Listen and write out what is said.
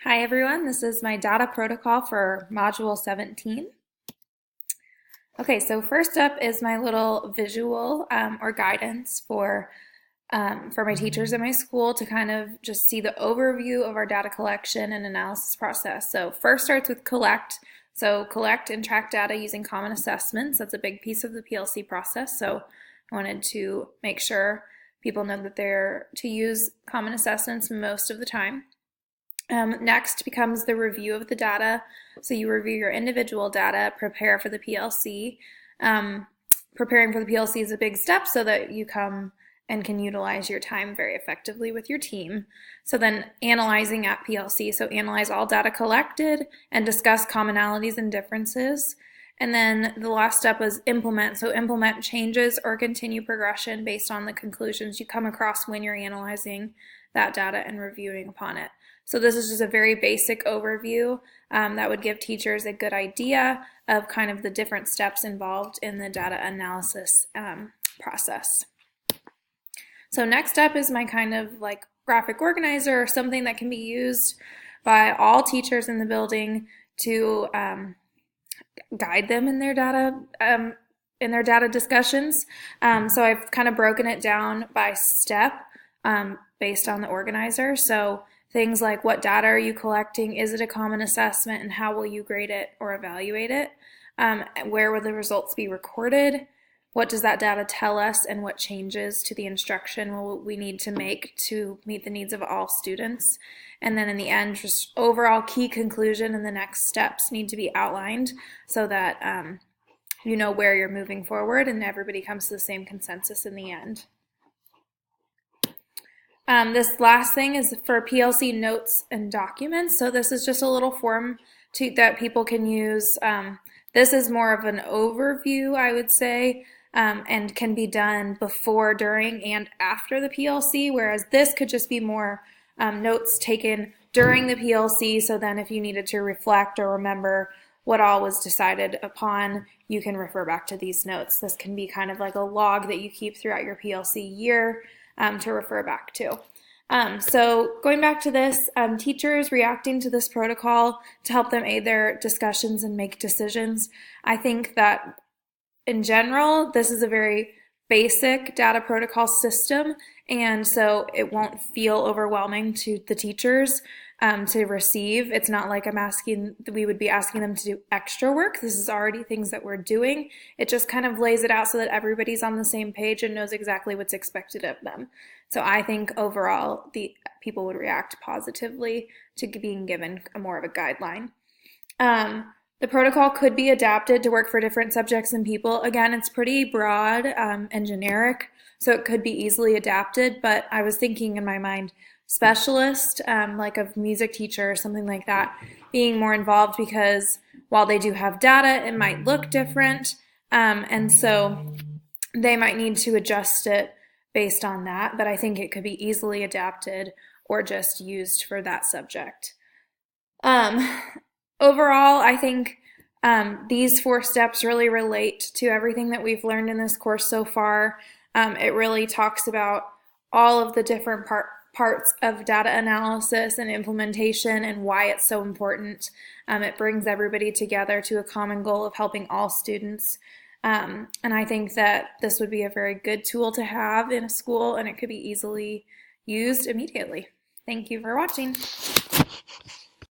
Hi everyone, this is my data protocol for Module 17. Okay, so first up is my little visual or guidance for my teachers in my school to kind of just see the overview of our data collection and analysis process. So first starts with collect. So collect and track data using common assessments. That's a big piece of the PLC process. So I wanted to make sure people know that they're to use common assessments most of the time. Next becomes the review of the data. So you review your individual data, prepare for the PLC. Preparing for the PLC is a big step so that you come and can utilize your time very effectively with your team. So then analyzing at PLC, so analyze all data collected and discuss commonalities and differences. And then the last step is implement. So implement changes or continue progression based on the conclusions you come across when you're analyzing that data and reviewing upon it. So this is just a very basic overview that would give teachers a good idea of kind of the different steps involved in the data analysis process. So next up is my kind of like graphic organizer, or something that can be used by all teachers in the building to guide them in their data discussions. So I've kind of broken it down by step based on the organizer. So things like, what data are you collecting? Is it a common assessment? And how will you grade it or evaluate it? Where will the results be recorded? What does that data tell us, and what changes to the instruction will we need to make to meet the needs of all students? And then in the end, just overall key conclusion and the next steps need to be outlined so that you know where you're moving forward and everybody comes to the same consensus in the end. This last thing is for PLC notes and documents. So this is just a little form that people can use. This is more of an overview, I would say, and can be done before, during, and after the PLC, whereas this could just be more notes taken during the PLC, so then if you needed to reflect or remember what all was decided upon, you can refer back to these notes. This can be kind of like a log that you keep throughout your PLC year to refer back to. So going back to this, teachers reacting to this protocol to help them aid their discussions and make decisions. I think that in general, this is a very basic data protocol system, and so it won't feel overwhelming to the teachers to receive. It's not like we would be asking them to do extra work. This is already things that we're doing. It just kind of lays it out so that everybody's on the same page and knows exactly what's expected of them. So I think overall, the people would react positively to being given more of a guideline. The protocol could be adapted to work for different subjects and people. Again, it's pretty broad and generic, so it could be easily adapted, but I was thinking in my mind, specialist, like a music teacher or something like that, being more involved, because while they do have data, it might look different, and so they might need to adjust it based on that, but I think it could be easily adapted or just used for that subject. Overall, I think these 4 steps really relate to everything that we've learned in this course so far. It really talks about all of the different parts of data analysis and implementation and why it's so important. It brings everybody together to a common goal of helping all students. And I think that this would be a very good tool to have in a school, and it could be easily used immediately. Thank you for watching.